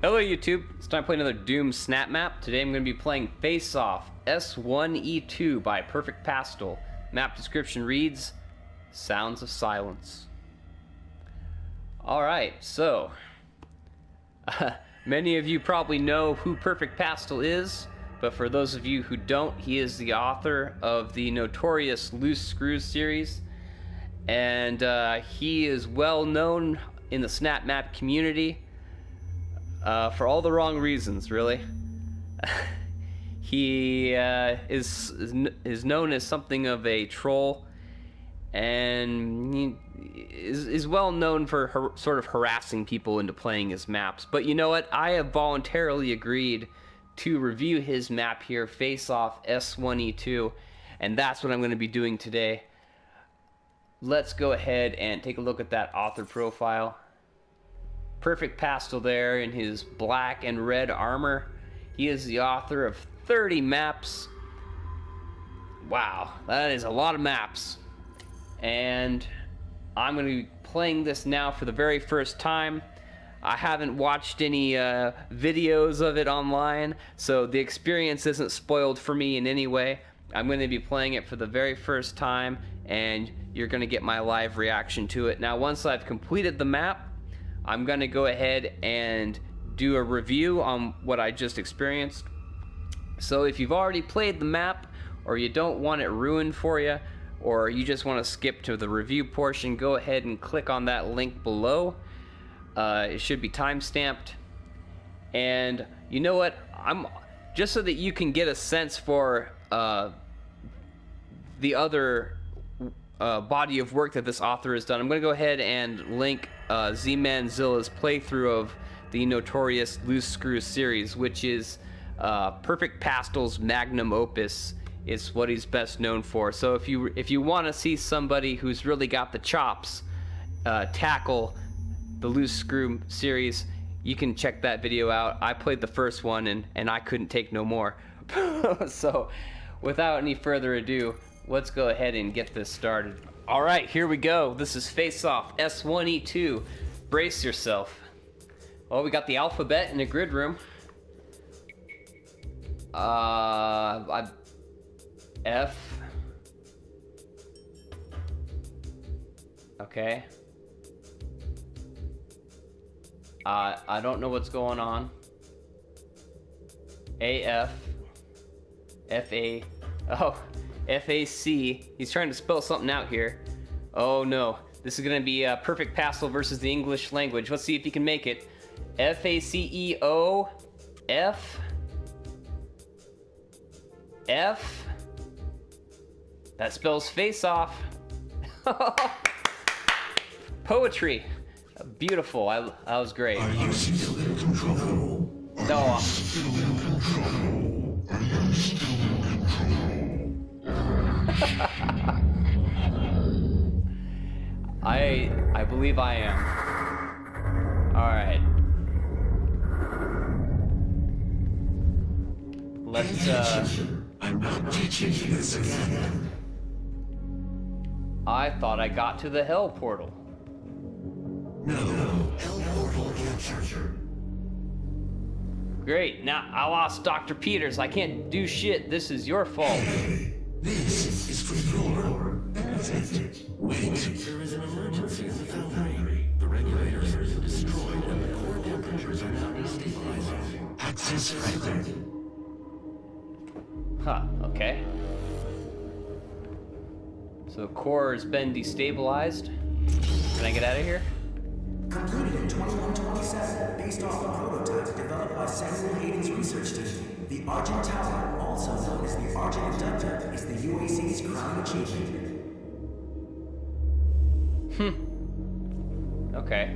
Hello YouTube, it's time to play another Doom Snapmap. Today I'm going to be playing Face Off S1E2 by Perfect Pastol. Map description reads, Sounds of Silence. Alright, so, many of you probably know who Perfect Pastol is, but for those of you who don't, he is the author of the notorious Loose Screws series, and he is well known in the Snapmap community. For all the wrong reasons, really. He is known as something of a troll, and he is well known for sort of harassing people into playing his maps. But you know what? I have voluntarily agreed to review his map here, Face Off S1E2, and that's what I'm going to be doing today. Let's go ahead and take a look at that author profile. Perfect Pastol there in his black and red armor. He is the author of 30 maps. Wow, that is a lot of maps. And I'm going to be playing this now for the very first time. I haven't watched any videos of it online, so the experience isn't spoiled for me in any way. I'm going to be playing it for the very first time, and you're going to get my live reaction to it. Now, once I've completed the map, I'm going to go ahead and do a review on what I just experienced. So if you've already played the map, or you don't want it ruined for you, or you just want to skip to the review portion, go ahead and click on that link below. It should be time-stamped. And you know what? Just so that you can get a sense for the other body of work that this author has done, I'm going to go ahead and link Z-Manzilla's playthrough of the notorious Loose Screws series, which is Perfect Pastol's magnum opus. Is what he's best known for. So if you want to see somebody who's really got the chops tackle the Loose Screw series, you can check that video out. I played the first one and I couldn't take no more. So without any further ado, let's go ahead and get this started. Alright, here we go. This is Face Off S1E2. Brace yourself. Oh, we got the alphabet in a grid room. F. Okay. I don't know what's going on. AF. FA. Oh. FAC. He's trying to spell something out here. Oh no. This is going to be Perfect Pastol versus the English language. Let's see if he can make it. FACEO. F. F. That spells face off. Poetry. Beautiful. That was great. Are you still in control? No. Still in control? Are you still in control? I believe I am. Alright. Let's I'm not teaching you this again. I thought I got to the hell portal. No. Hell portal capture. Great, now I lost Dr. Peters. I can't do shit. This is your fault. Hey, this is for your benefit. Wait. There is an emergency in the foundry. The regulators are destroyed and the core temperatures are now destabilizing. Access granted. Huh, okay. So core has been destabilized. Can I get out of here? Completed in 2127, based off a prototype developed by Samuel Hayden's research team. The Argent Tower, also known as the Argent Inductor, is the UAC's crowning achievement. Okay.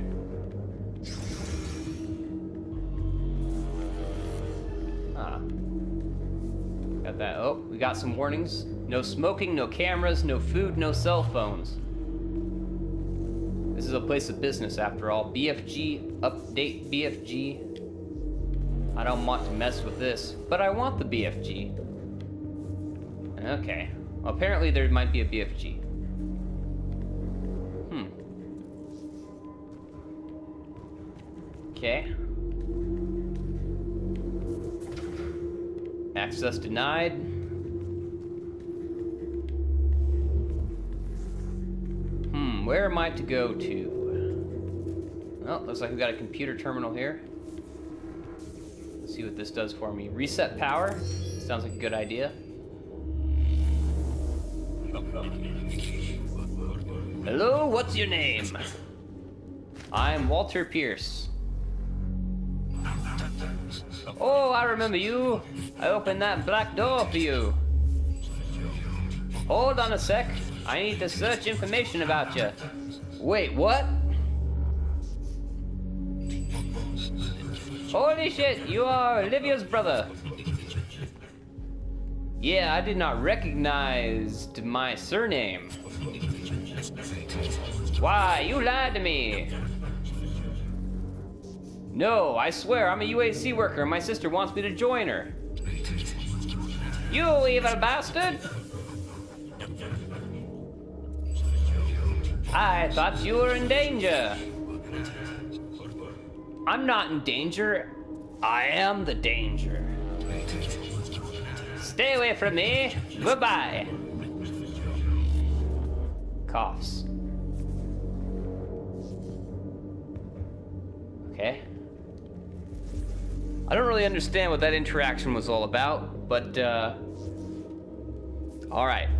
Got that. Oh, we got some warnings. No smoking, no cameras, no food, no cell phones. This is a place of business after all. BFG, update BFG. I don't want to mess with this, but I want the BFG. Okay. Well, apparently there might be a BFG. Okay. Access denied. Where am I to go to? Well, looks like we got a computer terminal here. Let's see what this does for me. Reset power. Sounds like a good idea. Hello, what's your name? I'm Walter Pierce. Oh, I remember you. I opened that black door for you. Hold on a sec. I need to search information about you. Wait, what? Holy shit, you are Olivia's brother. Yeah, I did not recognize my surname. Why, you lied to me. No, I swear, I'm a UAC worker and my sister wants me to join her. You evil bastard! I thought you were in danger. I'm not in danger. I am the danger. Stay away from me. Goodbye. Coughs. Okay. I don't really understand what that interaction was all about, but, alright.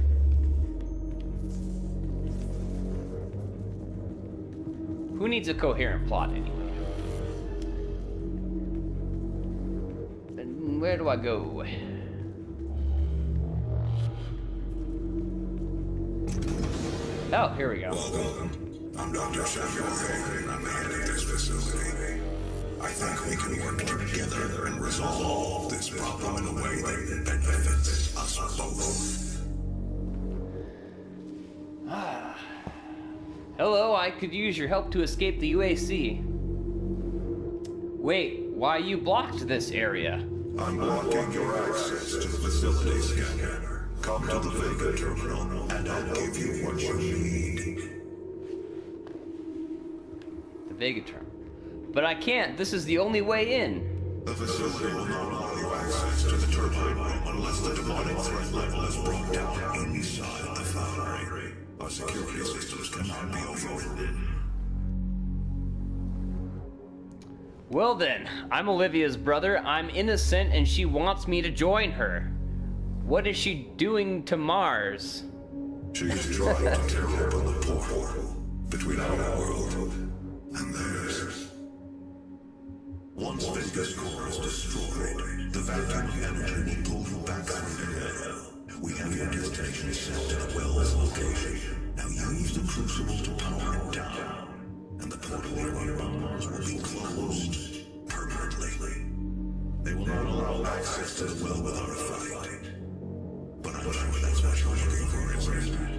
Who needs a coherent plot anyway? And where do I go? Oh, here we go. Welcome. I'm Dr. Samuel Hay, and I'm the head of this facility. I think we can work together and resolve this problem in a way that benefits us both. Hello, I could use your help to escape the UAC. Wait, why you blocked this area? I'm blocking your access to the facility scanner. Come to the Vega terminal, and I'll give you what you need. The Vega terminal. But I can't, this is the only way in. The facility will not allow you access to the turbine room unless the demonic threat level is brought down inside the foundry. Our security systems cannot be overridden. Well then, I'm Olivia's brother, I'm innocent, and she wants me to join her. What is she doing to Mars? She is trying to tear open the portal between our world and theirs. Once Vega's core is destroyed, the vacuum of energy will pull you back through hell. We have your destination set at Wells' location. Now use the crucible to power it down, and the portal near Mars will be closed permanently. They will not allow access to the well without a fight. But I'm sure that's what you're looking for, isn't it?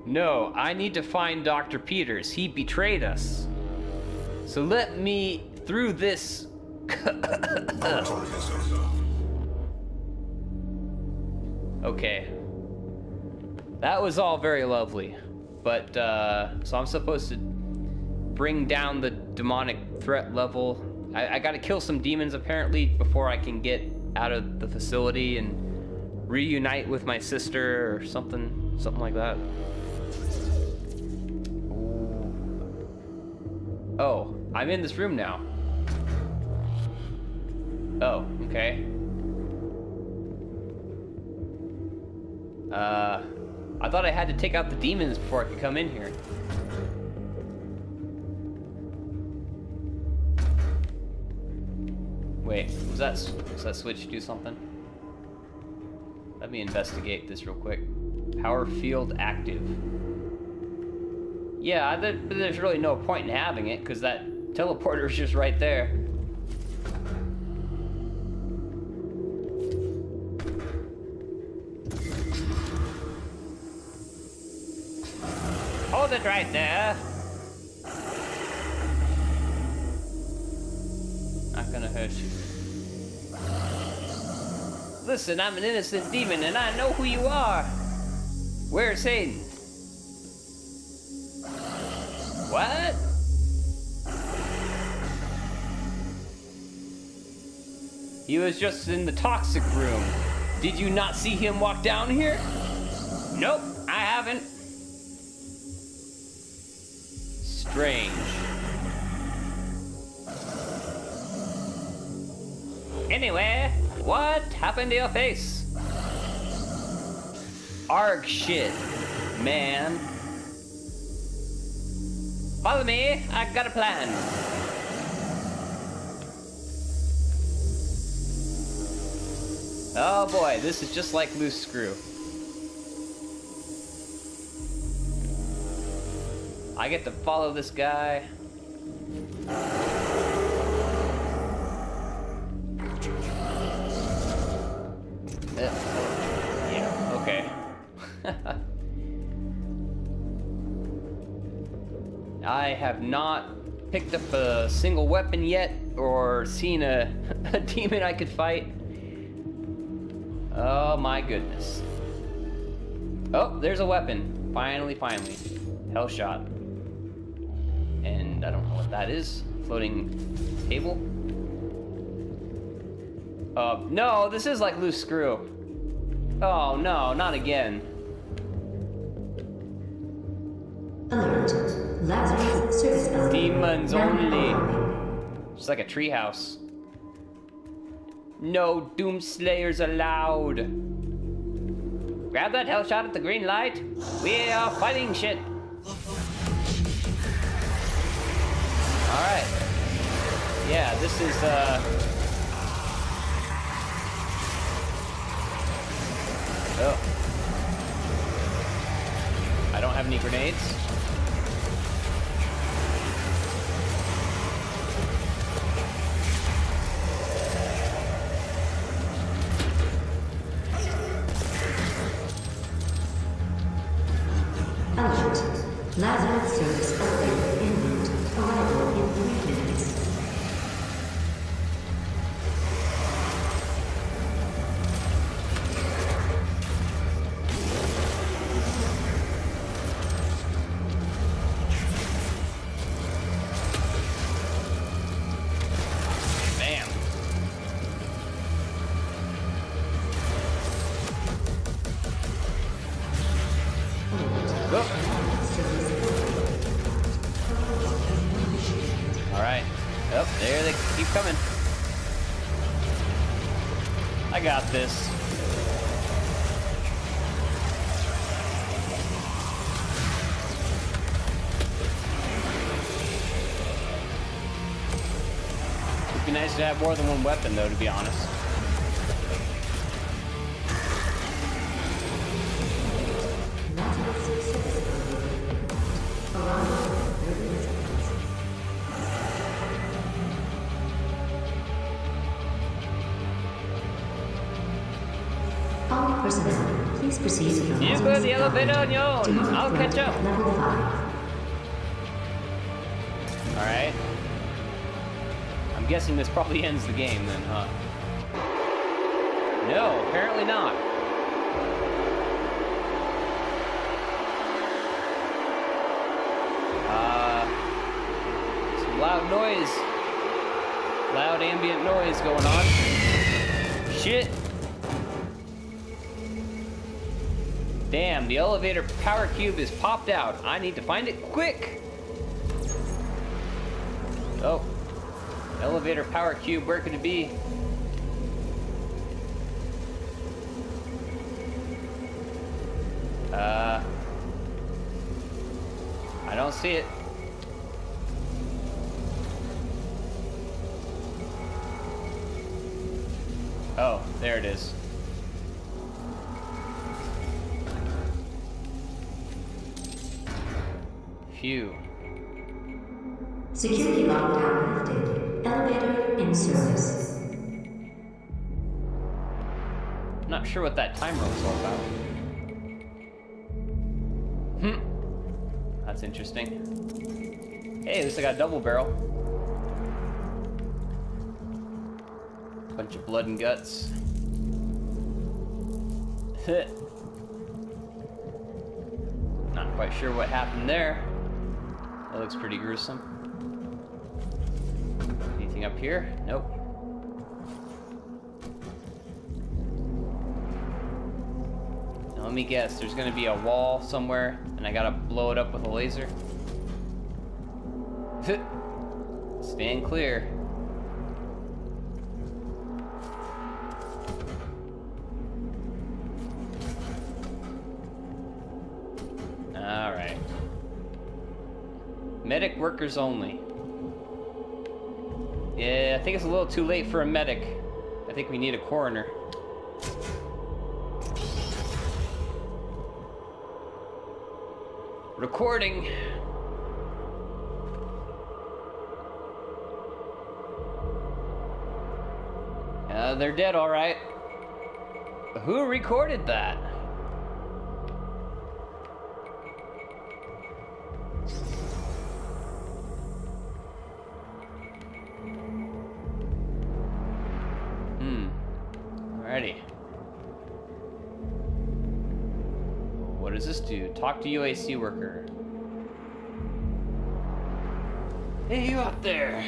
No, I need to find Dr. Peters. He betrayed us. So let me through this. Okay. That was all very lovely. But, so I'm supposed to bring down the demonic threat level. I gotta kill some demons apparently before I can get out of the facility and reunite with my sister or something like that. Oh, I'm in this room now. Oh, okay. I thought I had to take out the demons before I could come in here. Wait, does that switch do something? Let me investigate this real quick. Power field active. Yeah, there's really no point in having it, because that teleporter is just right there. Hold it right there. Not gonna hurt you. Listen, I'm an innocent demon, and I know who you are. Where's Hayden? What? He was just in the toxic room. Did you not see him walk down here? Nope, I haven't. Strange. Anyway, what happened to your face? Arg shit, man. Follow me, I got a plan. Oh boy, this is just like loose screw. I get to follow this guy. Yeah, okay. I have not picked up a single weapon yet or seen a demon I could fight. Oh my goodness. Oh, there's a weapon. Finally. Hell shot. And I don't know what that is. Floating table? No, this is like loose screw. Oh no, not again. Alert. Lazarus service elevator. Demons only. Just like a treehouse. No Doomslayers allowed. Grab that hell shot at the green light. We are fighting shit. Alright. Yeah, this is, Oh. I don't have any grenades. Alert. Lazarus service elevator en route. Arrival in 3 minutes. Bam. Go. Alright. Oh, there they keep coming. I got this. It'd be nice to have more than one weapon, though, to be honest. Lazarus service elevator. Arrival in 30 seconds. All personnel, please proceed to the You go to the elevator on your own. Do not I'll flight catch up. Level 5. Alright. I'm guessing this probably ends the game then, huh? No, apparently not. Some loud noise. Loud ambient noise going on. Shit. Damn, the elevator power cube is popped out. I need to find it quick. Oh. Elevator power cube, where could it be? I don't see it. Oh, there it is. Phew. Security lockdown lifted. Elevator in service. Not sure what that timer was all about. That's interesting. Hey, at least I got a double barrel. Bunch of blood and guts. Not quite sure what happened there. That looks pretty gruesome. Anything up here? Nope. me guess. There's gonna be a wall somewhere, and I gotta blow it up with a laser. Stand clear. Alright. Medic workers only. Yeah, I think it's a little too late for a medic. I think we need a coroner. Recording. They're dead, all right. Who recorded that? Alrighty. What does this do? Talk to UAC worker. Hey, you out there.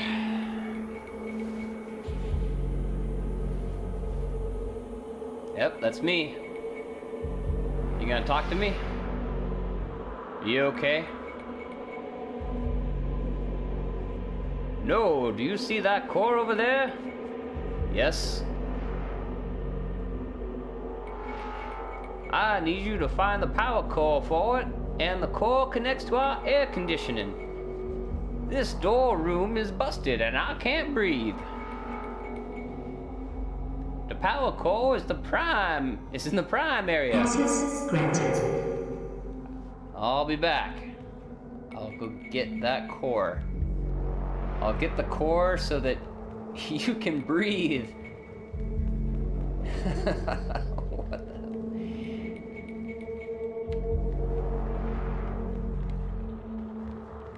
Yep, that's me. You gonna talk to me? You okay? No, do you see that core over there? Yes. I need you to find the power core for it, and the core connects to our air conditioning. This door room is busted and I can't breathe. The power core is it's in the prime area. Access granted. I'll be back. I'll go get that core. I'll get the core so that you can breathe. What the hell?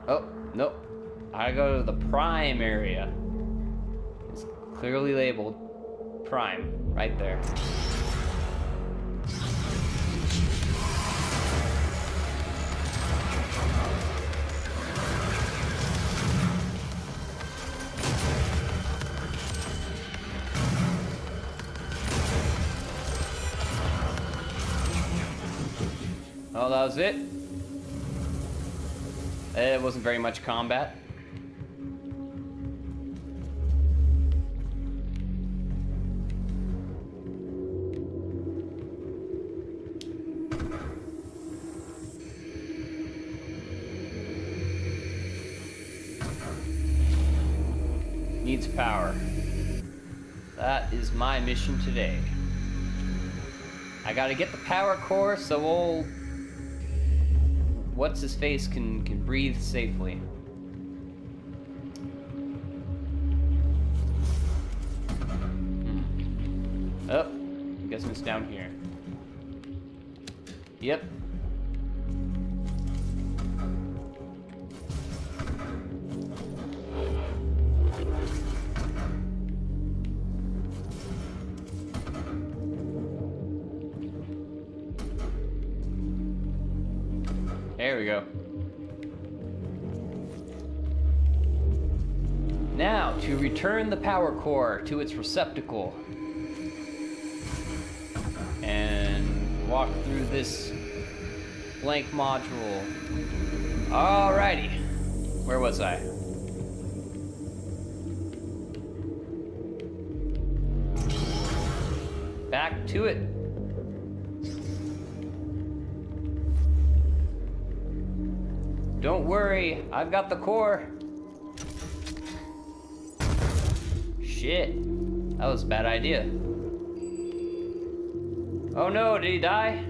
Oh, nope. I go to the prime area. It's clearly labeled prime right there. Oh, that was it? It wasn't very much combat. Needs power. That is my mission today. I gotta get the power core so old what's-his-face can breathe safely. Oh, guess it's down here. Yep. There we go. Now, to return the power core to its receptacle and walk through this blank module. Alrighty. Where was I? Back to it. Don't worry, I've got the core. Shit, that was a bad idea. Oh no, did he die?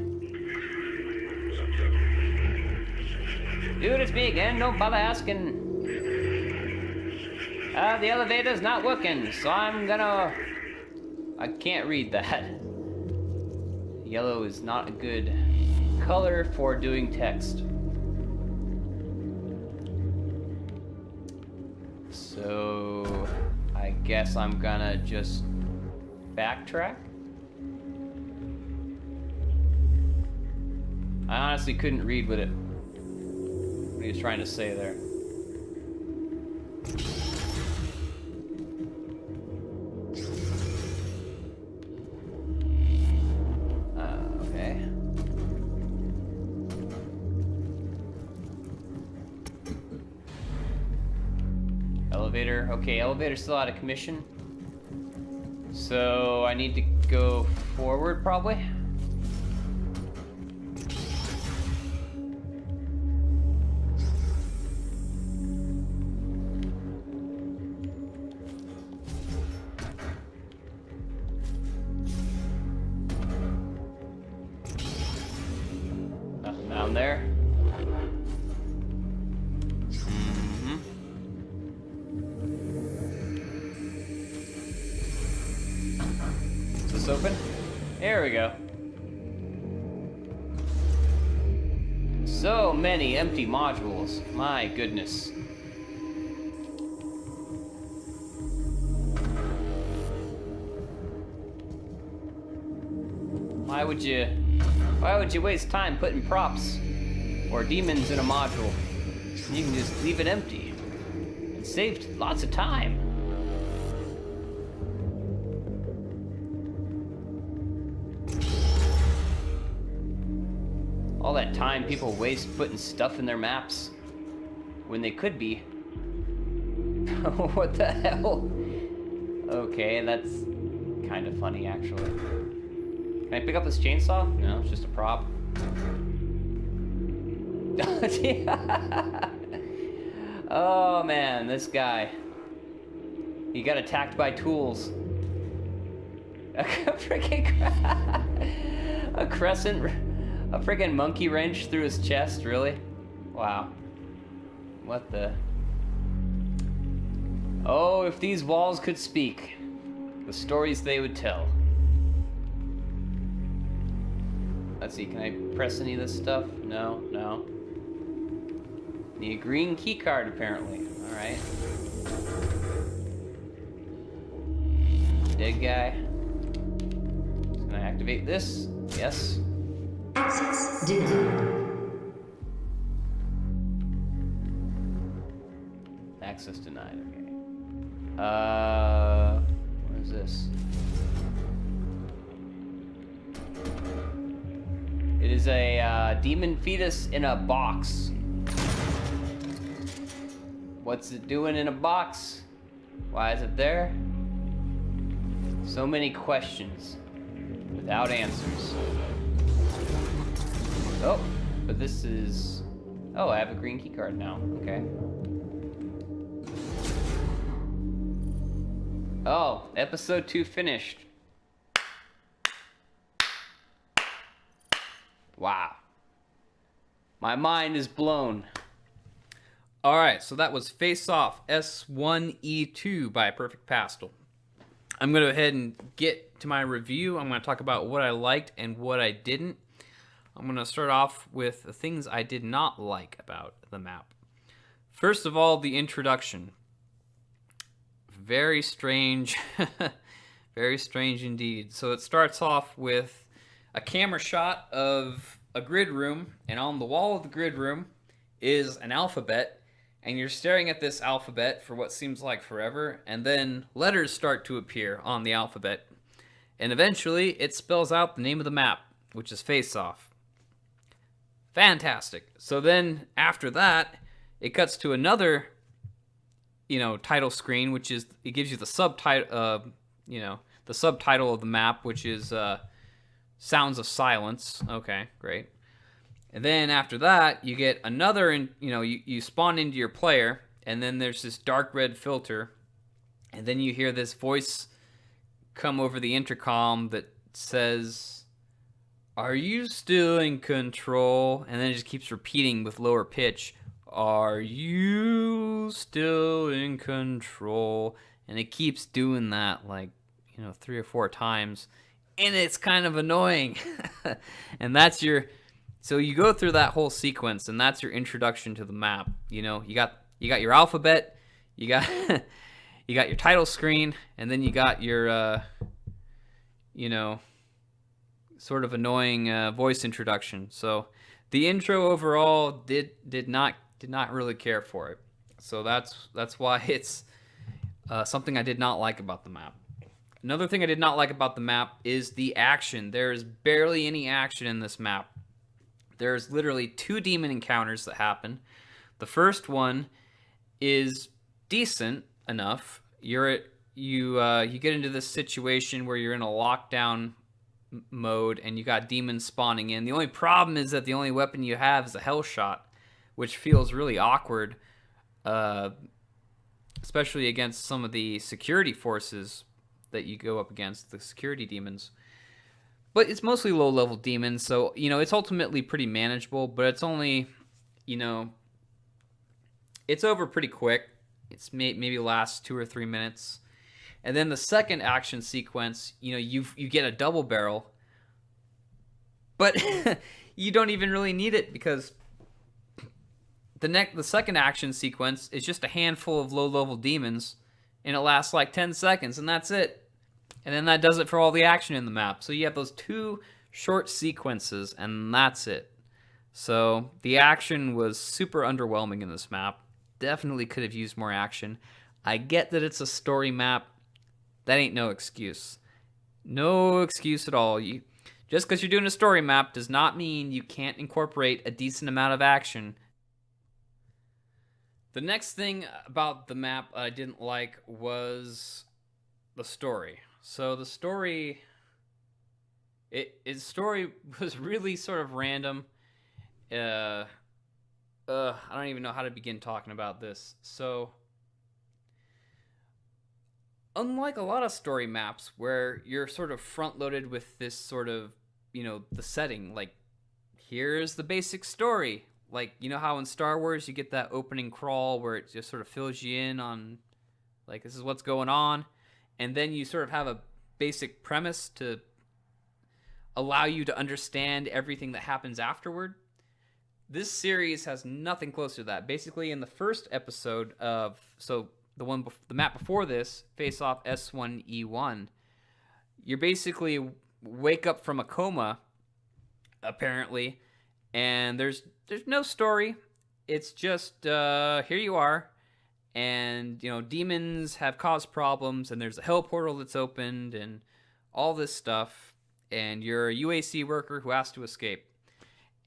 Dude, it's me again, don't bother asking. The elevator's not working, so I can't read that. Yellow is not a good color for doing text. So, I guess I'm gonna just backtrack. I honestly couldn't read what he was trying to say there. Okay. Elevator. Okay, elevator's still out of commission. So I need to go forward, probably. Nothing down there. Is this open? There we go. So many empty modules. My goodness. Why would you waste time putting props or demons in a module? You can just leave it empty. It saved lots of time. All that time people waste putting stuff in their maps when they could be. What the hell? Okay, that's kind of funny actually. Can I pick up this chainsaw? No, it's just a prop. Oh man, this guy. He got attacked by tools. A freaking monkey wrench through his chest, really? Wow. What the? Oh, if these walls could speak, the stories they would tell. Let's see, can I press any of this stuff? No, no. Need a green key card, apparently. Alright. Dead guy. Just gonna activate this. Yes. Access denied. Access denied, okay. What is this? It is a demon fetus in a box. What's it doing in a box? Why is it there? So many questions without answers. Oh, but this is... Oh, I have a green key card now. Okay. Oh, episode 2 finished. Wow. My mind is blown. All right, so that was Face Off S1E2 by Perfect Pastol. I'm going to go ahead and get to my review. I'm going to talk about what I liked and what I didn't. I'm going to start off with the things I did not like about the map. First of all, the introduction. Very strange. Very strange indeed. So it starts off with a camera shot of a grid room, and on the wall of the grid room is an alphabet, and you're staring at this alphabet for what seems like forever, and then letters start to appear on the alphabet, and eventually it spells out the name of the map, which is Face Off. Fantastic. So then after that, it cuts to another, title screen, which is, it gives you the subtitle, the subtitle of the map, which is Sounds of Silence. Okay, great. And then after that, you get another, you spawn into your player, and then there's this dark red filter, and then you hear this voice come over the intercom that says, "Are you still in control?" And then it just keeps repeating with lower pitch, "Are you still in control?" And it keeps doing that 3 or 4 times, and it's kind of annoying. And that's your... So you go through that whole sequence, and that's your introduction to the map. You got your alphabet, you got you got your title screen, and then you got your sort of annoying voice introduction. So the intro overall did not really care for it. So that's why it's something I did not like about the map. Another thing I did not like about the map is the action. There is barely any action in this map. There's literally 2 demon encounters that happen. The first one is decent enough, you get into this situation where you're in a lockdown mode and you got demons spawning in. The only problem is that the only weapon you have is a hell shot, which feels really awkward, especially against some of the security forces that you go up against, the security demons. But it's mostly low-level demons, so, it's ultimately pretty manageable, but it's only, it's over pretty quick. It's maybe lasts 2 or 3 minutes. And then the second action sequence, you get a double barrel, but you don't even really need it because the second action sequence is just a handful of low-level demons, and it lasts like 10 seconds, and that's it. And then that does it for all the action in the map. So you have those 2 short sequences, and that's it. So the action was super underwhelming in this map. Definitely could have used more action. I get that it's a story map. That ain't no excuse. No excuse at all. Just because you're doing a story map does not mean you can't incorporate a decent amount of action. The next thing about the map I didn't like was the story. So the story, its story was really sort of random. I don't even know how to begin talking about this. So, unlike a lot of story maps where you're sort of front-loaded with this sort of, the setting, like, here's the basic story. Like, how in Star Wars you get that opening crawl where it just sort of fills you in on, like, this is what's going on. And then you sort of have a basic premise to allow you to understand everything that happens afterward. This series has nothing close to that. Basically, in the first episode of, the map before this, Face Off S1E1, you basically wake up from a coma, apparently, and there's no story. It's just, here you are. And, demons have caused problems, and there's a hell portal that's opened, and all this stuff. And you're a UAC worker who has to escape.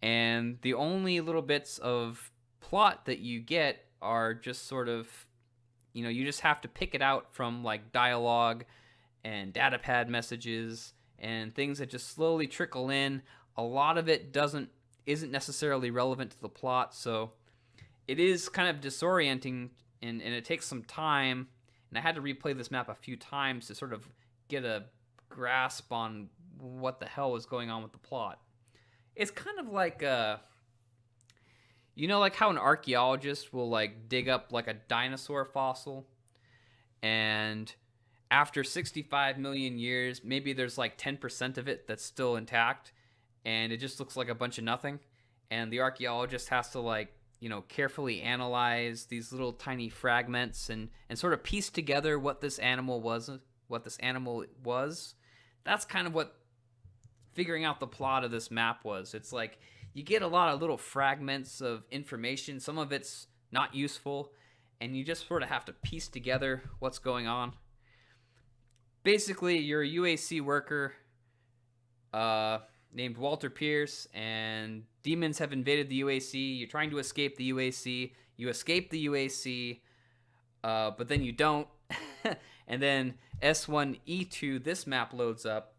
And the only little bits of plot that you get are just sort of, you just have to pick it out from, like, dialogue and datapad messages and things that just slowly trickle in. A lot of it isn't necessarily relevant to the plot, so it is kind of disorienting. And it takes some time, and I had to replay this map a few times to sort of get a grasp on what the hell was going on with the plot. It's kind of like, like how an archaeologist will, like, dig up, like, a dinosaur fossil, and after 65 million years, maybe there's, like, 10% of it that's still intact, and it just looks like a bunch of nothing, and the archaeologist has to, like, carefully analyze these little tiny fragments and sort of piece together what this animal was. That's kind of what figuring out the plot of this map was. It's like you get a lot of little fragments of information. Some of it's not useful, and you just sort of have to piece together what's going on. Basically, you're a UAC worker named Walter Pierce, and demons have invaded the UAC. You're trying to escape the UAC. You escape the UAC, but then you don't. And then S1E2, this map loads up,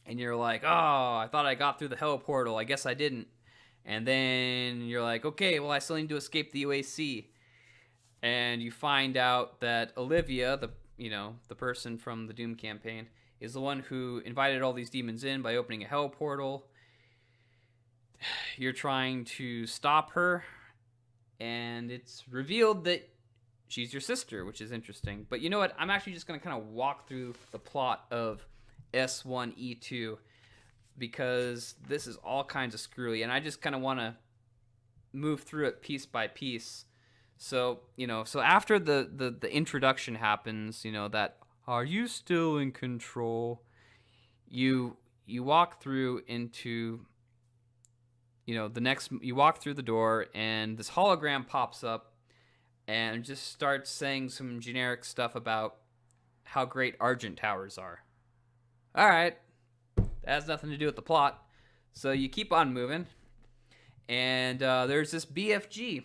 and you're like, oh, I thought I got through the hell portal. I guess I didn't. And then you're like, okay, well, I still need to escape the UAC. And you find out that Olivia, the person from the Doom campaign, is the one who invited all these demons in by opening a hell portal. You're trying to stop her, and it's revealed that she's your sister, which is interesting. But you know what? I'm actually just going to kind of walk through the plot of S1E2 because this is all kinds of screwy, and I just kind of want to move through it piece by piece. So, so after the introduction happens, that are you still in control? You walk through into, you walk through the door, and this hologram pops up and just starts saying some generic stuff about how great Argent Towers are. All right, that has nothing to do with the plot. So you keep on moving, and there's this BFG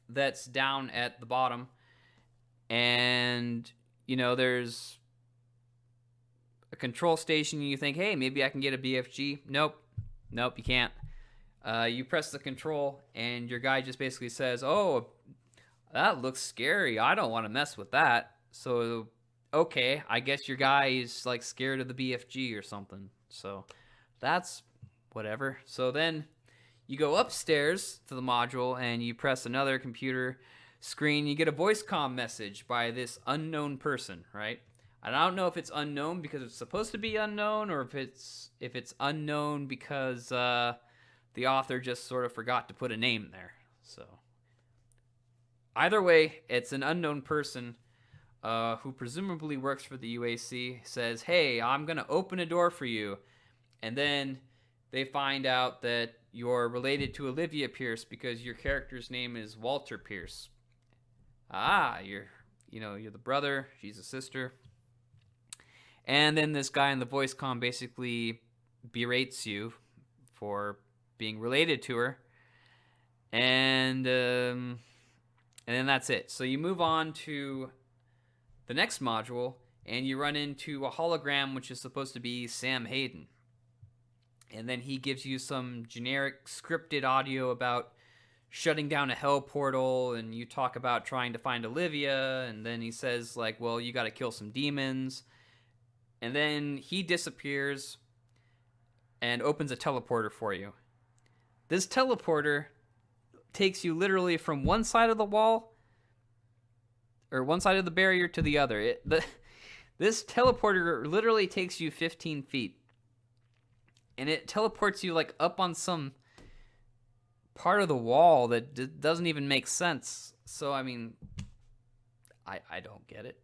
that's down at the bottom, and there's a control station, and you think, hey, maybe I can get a BFG. Nope, you can't. You press the control, and your guy just basically says, oh, that looks scary. I don't want to mess with that. So, okay, I guess your guy is like scared of the BFG or something. So that's whatever. So then you go upstairs to the module, and you press another computer screen. You get a voice comm message by this unknown person, right? And I don't know if it's unknown because it's supposed to be unknown, or if it's unknown because the author just sort of forgot to put a name there. So either way, it's an unknown person who presumably works for the UAC, says, hey, I'm going to open a door for you. And then they find out that you're related to Olivia Pierce because your character's name is Walter Pierce. You're the brother, she's a sister. And then this guy in the voice comm basically berates you for being related to her. And then that's it. So you move on to the next module, and you run into a hologram, which is supposed to be Sam Hayden. And then he gives you some generic scripted audio about shutting down a hell portal, and you talk about trying to find Olivia, and then he says, like, well, you got to kill some demons. And then he disappears and opens a teleporter for you. This teleporter takes you literally from one side of the wall, or one side of the barrier, to the other. This teleporter literally takes you 15 feet. And it teleports you like up on some part of the wall that doesn't even make sense. So, I mean, I don't get it.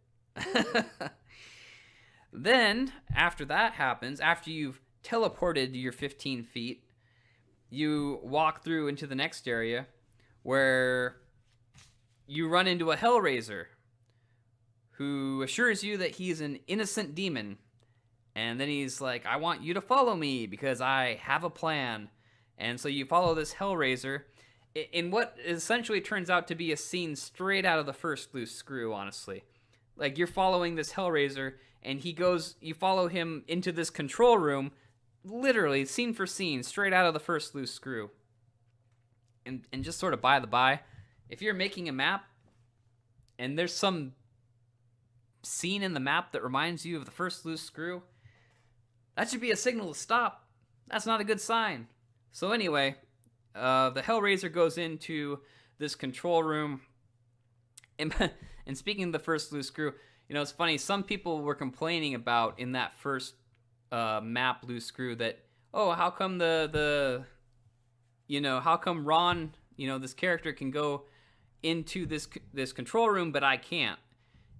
Then, after that happens, after you've teleported your 15 feet, you walk through into the next area where you run into a Hellraiser who assures you that he's an innocent demon. And then he's like, I want you to follow me because I have a plan. And so you follow this Hellraiser in what essentially turns out to be a scene straight out of the first Loose Screw, honestly. Like, you're following this Hellraiser, and you follow him into this control room, literally, scene for scene, straight out of the first Loose Screw. And just sort of by the by, if you're making a map, and there's some scene in the map that reminds you of the first Loose Screw, that should be a signal to stop. That's not a good sign. So anyway, the Hellraiser goes into this control room, and speaking of the first Loose Screw, it's funny, some people were complaining about in that first map Loose Screw that, oh, how come how come Ron, this character can go into this control room, but I can't?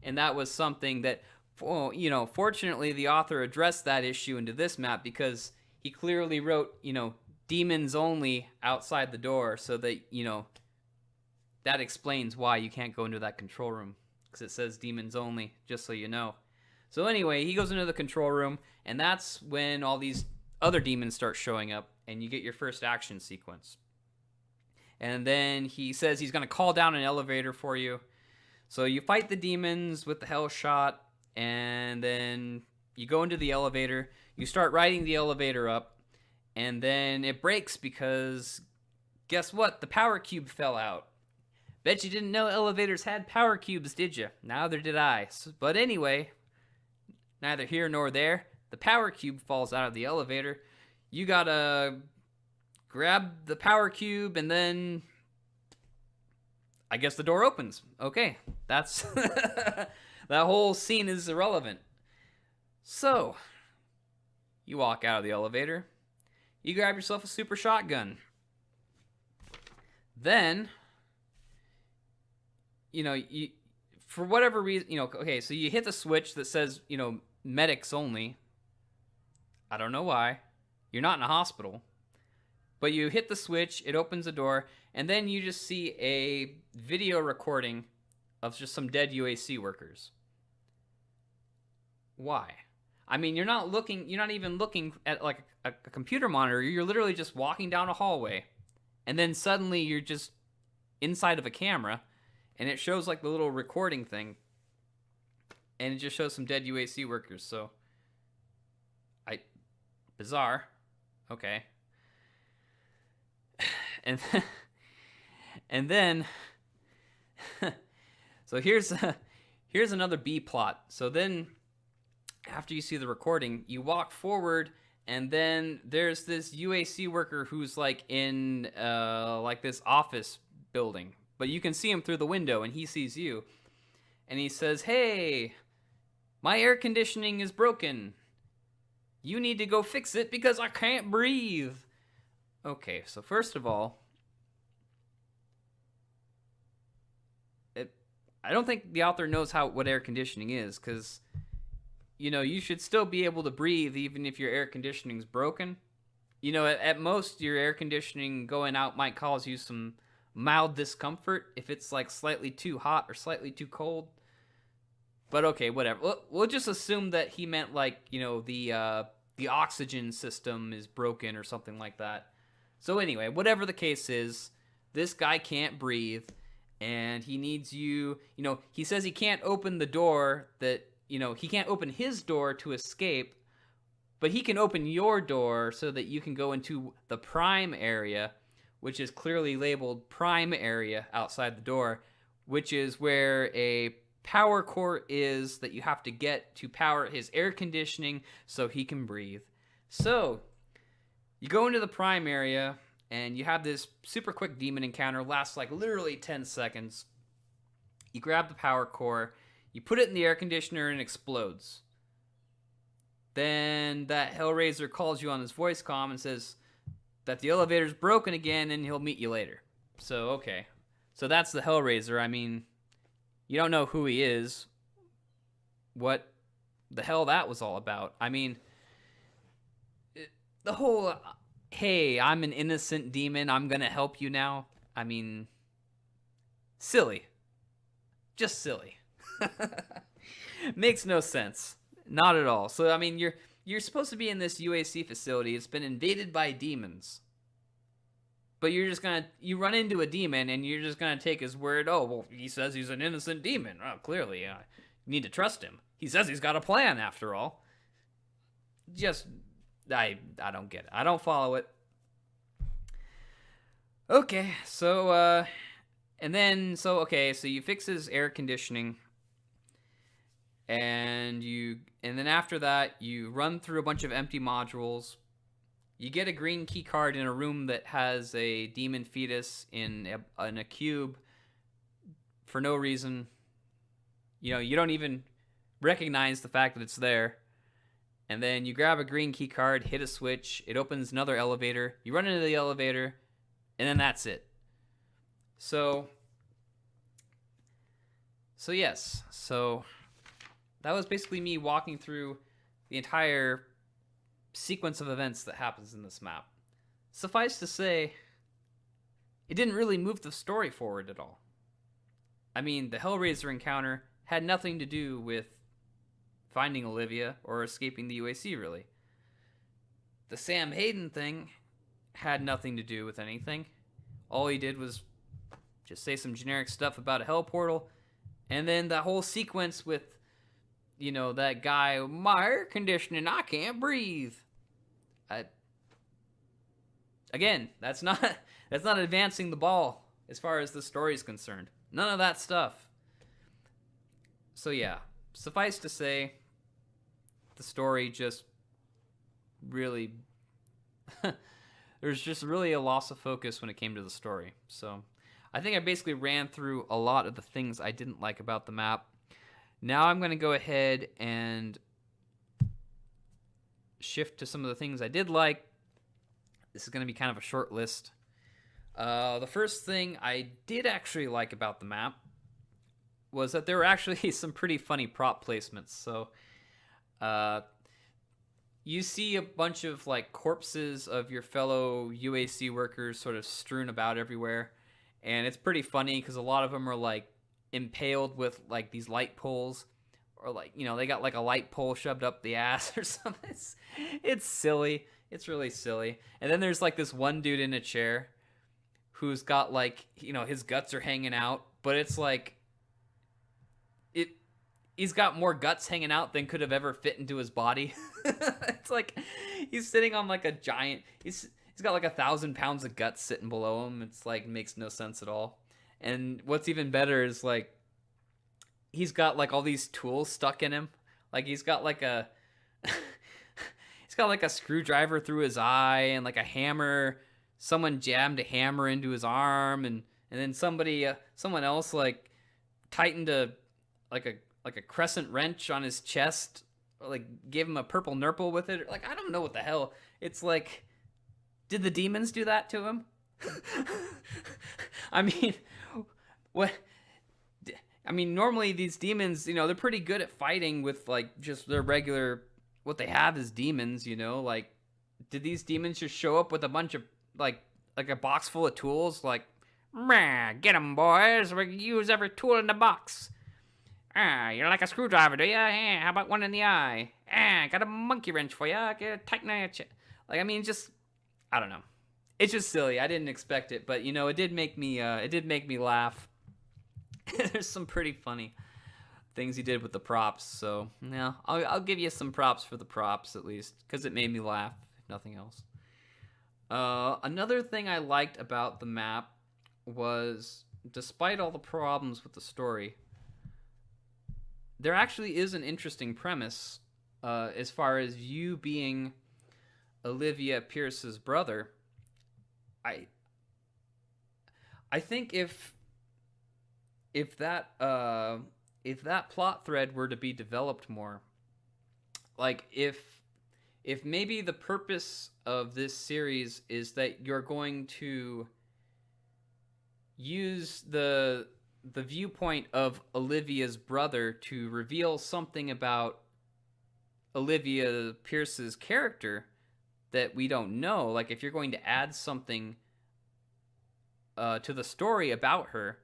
And that was something that, fortunately the author addressed that issue into this map because he clearly wrote, demons only outside the door, so that, that explains why you can't go into that control room, because it says demons only, just so you know. So anyway, he goes into the control room, and that's when all these other demons start showing up, and you get your first action sequence. And then he says he's going to call down an elevator for you. So you fight the demons with the hell shot, and then you go into the elevator. You start riding the elevator up, and then it breaks because, guess what? The power cube fell out. Bet you didn't know elevators had power cubes, did you? Neither did I. But anyway, neither here nor there. The power cube falls out of the elevator. You gotta grab the power cube, and then I guess the door opens. Okay, that's that whole scene is irrelevant. So, you walk out of the elevator. You grab yourself a super shotgun. Then, you for whatever reason, okay, so you hit the switch that says, medics only. I don't know why. You're not in a hospital. But you hit the switch, it opens the door, and then you just see a video recording of just some dead UAC workers. Why? I mean, you're not even looking at like a computer monitor. You're literally just walking down a hallway, and then suddenly you're just inside of a camera, and it shows like the little recording thing. and it just shows some dead UAC workers. So, bizarre. Okay. And then, so here's another B plot. So then, after you see the recording, you walk forward, and then there's this UAC worker who's like in like this office building, but you can see him through the window, and he sees you, and he says, "Hey, my air conditioning is broken. You need to go fix it because I can't breathe." Okay, so first of all, I don't think the author knows what air conditioning is, because, you should still be able to breathe even if your air conditioning's broken. At most, your air conditioning going out might cause you some mild discomfort if it's like slightly too hot or slightly too cold. But okay, whatever. We'll just assume that he meant like, the oxygen system is broken or something like that. So anyway, whatever the case is, this guy can't breathe, and he needs you, he says he can't open the door he can't open his door to escape, but he can open your door so that you can go into the prime area, which is clearly labeled prime area outside the door, which is where a power core is that you have to get to power his air conditioning so he can breathe. So, you go into the prime area, and you have this super quick demon encounter, lasts like literally 10 seconds. You grab the power core, you put it in the air conditioner, and it explodes. Then that Hellraiser calls you on his voice comm and says that the elevator's broken again and he'll meet you later. So, okay. So that's the Hellraiser. I mean, you don't know who he is. What the hell that was all about. I mean, the whole, hey, I'm an innocent demon, I'm gonna help you now. I mean, silly. Just silly. Makes no sense. Not at all. So, I mean, you're supposed to be in this UAC facility. It's been invaded by demons. But you run into a demon, and you're just gonna take his word. Oh, well, he says he's an innocent demon. Oh, clearly, you need to trust him. He says he's got a plan, after all. I don't get it. I don't follow it. Okay, so, so you fix his air conditioning, and then after that, you run through a bunch of empty modules. You get a green key card in a room that has a demon fetus in a cube for no reason. You don't even recognize the fact that it's there. And then you grab a green key card, hit a switch, it opens another elevator, you run into the elevator, and then that's it. So yes. So that was basically me walking through the entire sequence of events that happens in this map. Suffice to say, it didn't really move the story forward at all. I mean, the Hellraiser encounter had nothing to do with finding Olivia or escaping the UAC, really. The Sam Hayden thing had nothing to do with anything. All he did was just say some generic stuff about a hell portal, and then that whole sequence with, that guy, my air conditioning, I can't breathe. Again, that's not advancing the ball as far as the story is concerned. None of that stuff. So yeah, suffice to say, the story just really there's just really a loss of focus when it came to the story. So I think I basically ran through a lot of the things I didn't like about the map. Now I'm going to go ahead and shift to some of the things I did like. This is going to be kind of a short list. The first thing I did actually like about the map was that there were actually some pretty funny prop placements. So you see a bunch of like corpses of your fellow UAC workers sort of strewn about everywhere, and it's pretty funny because a lot of them are like impaled with like these light poles, or like, they got like a light pole shoved up the ass or something. It's silly. It's really silly. And then there's like this one dude in a chair who's got like, his guts are hanging out, but it's like he's got more guts hanging out than could have ever fit into his body. It's like he's sitting on like a giant. He's got like 1,000 pounds of guts sitting below him. It's like makes no sense at all. And what's even better is like he's got like all these tools stuck in him. Like he's got like a screwdriver through his eye and like a hammer. Someone jammed a hammer into his arm, and then someone else like tightened a crescent wrench on his chest, or like gave him a purple nurple with it. Like I don't know what the hell. It's like, did the demons do that to him? I mean, what? I mean, normally these demons, they're pretty good at fighting with like just their regular. What they have is demons, Like, did these demons just show up with a bunch of like a box full of tools? Like, get 'em, boys. We use every tool in the box. You like a screwdriver, do ya? How about one in the eye? Got a monkey wrench for ya. Get a tighten your chest. Like, I mean, just I don't know. It's just silly. I didn't expect it, but it did make me laugh. There's some pretty funny things he did with the props. So yeah, I'll give you some props for the props at least, because it made me laugh, if nothing else. Another thing I liked about the map was, despite all the problems with the story, there actually is an interesting premise as far as you being Olivia Pierce's brother. I think if that plot thread were to be developed more, like if maybe the purpose of this series is that you're going to use the viewpoint of Olivia's brother to reveal something about Olivia Pierce's character that we don't know, like if you're going to add something to the story about her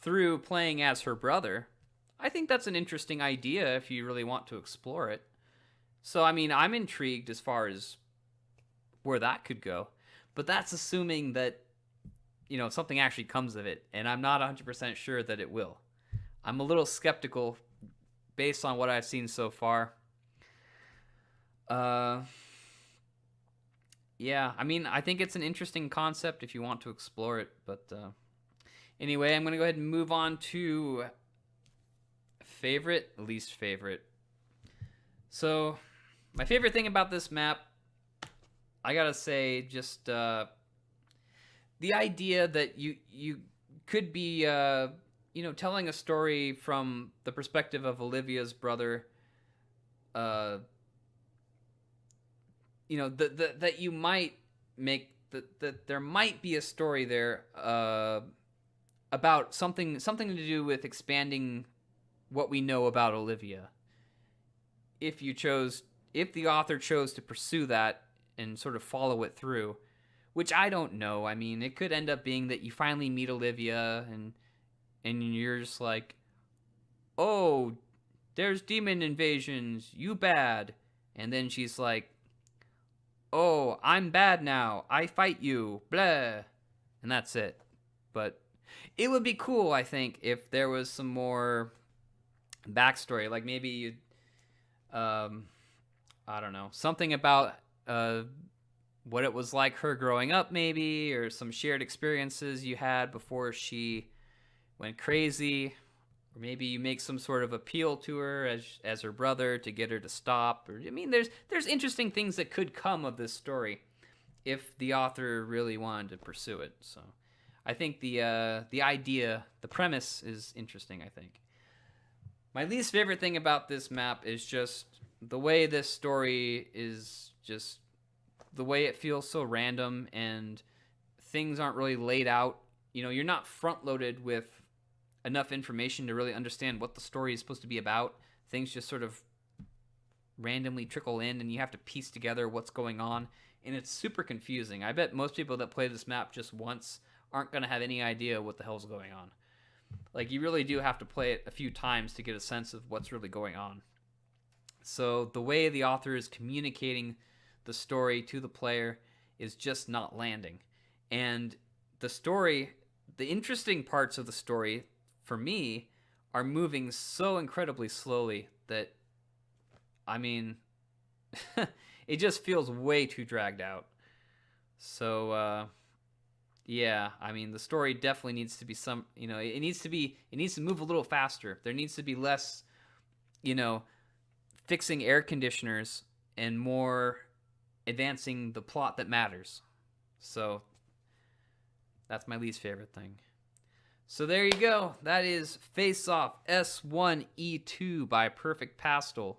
through playing as her brother, I think that's an interesting idea if you really want to explore it. So, I mean, I'm intrigued as far as where that could go. But that's assuming that, something actually comes of it. And I'm not 100% sure that it will. I'm a little skeptical based on what I've seen so far. Yeah, I mean, I think it's an interesting concept if you want to explore it. But anyway, I'm going to go ahead and move on to favorite, least favorite. So, my favorite thing about this map, I gotta say, just the idea that you could be, telling a story from the perspective of Olivia's brother, that you might make, that there might be a story there about something to do with expanding what we know about Olivia. If the author chose to pursue that and sort of follow it through, which I don't know. I mean, it could end up being that you finally meet Olivia and you're just like, oh, there's demon invasions, you bad. And then she's like, oh, I'm bad now, I fight you, blah. And that's it. But it would be cool, I think, if there was some more backstory. Like maybe you'd, I don't know, something about what it was like her growing up, maybe, or some shared experiences you had before she went crazy, or maybe you make some sort of appeal to her as her brother to get her to stop. Or I mean, there's interesting things that could come of this story if the author really wanted to pursue it. So I think the idea, the premise is interesting, I think. My least favorite thing about this map is just the way this story is, just the way it feels so random and things aren't really laid out. You're not front-loaded with enough information to really understand what the story is supposed to be about. Things just sort of randomly trickle in and you have to piece together what's going on. And it's super confusing. I bet most people that play this map just once aren't going to have any idea what the hell's going on. Like, you really do have to play it a few times to get a sense of what's really going on. So the way the author is communicating the story to the player is just not landing. And the story, the interesting parts of the story, for me, are moving so incredibly slowly that, I mean, it just feels way too dragged out. So, yeah, I mean, the story definitely needs to be it needs to move a little faster. There needs to be less, fixing air conditioners and more advancing the plot that matters. So, that's my least favorite thing. So there you go. That is Face Off S1E2 by Perfect Pastol.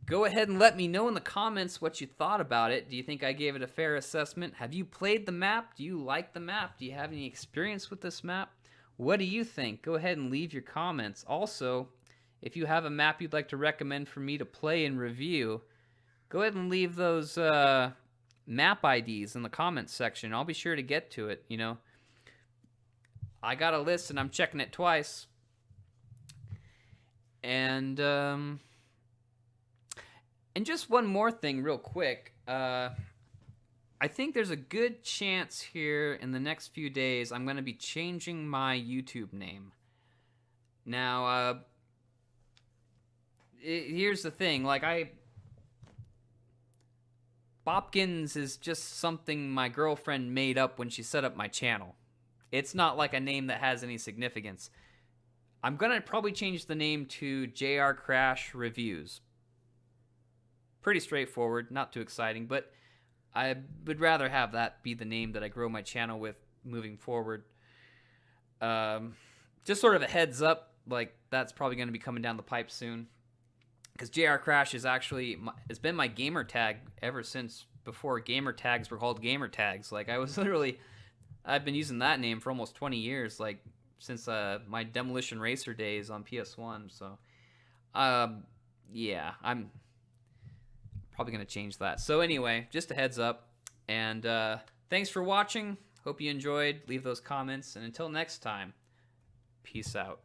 Go ahead and let me know in the comments what you thought about it. Do you think I gave it a fair assessment? Have you played the map? Do you like the map? Do you have any experience with this map? What do you think? Go ahead and leave your comments. Also, if you have a map you'd like to recommend for me to play and review, go ahead and leave those map IDs in the comments section. I'll be sure to get to it, I got a list and I'm checking it twice. And just one more thing real quick. I think there's a good chance here in the next few days I'm going to be changing my YouTube name. Now, here's the thing. Bopkins is just something my girlfriend made up when she set up my channel. It's not like a name that has any significance. I'm going to probably change the name to JRcrash Reviews. Pretty straightforward, not too exciting, but I would rather have that be the name that I grow my channel with moving forward. Just sort of a heads up, that's probably going to be coming down the pipe soon. Because JRcrash is it's been my gamer tag ever since before gamer tags were called gamer tags. I've been using that name for almost 20 years, since my Demolition Racer days on PS1. So, yeah, I'm probably going to change that. So anyway, just a heads up. And thanks for watching. Hope you enjoyed. Leave those comments. And until next time, peace out.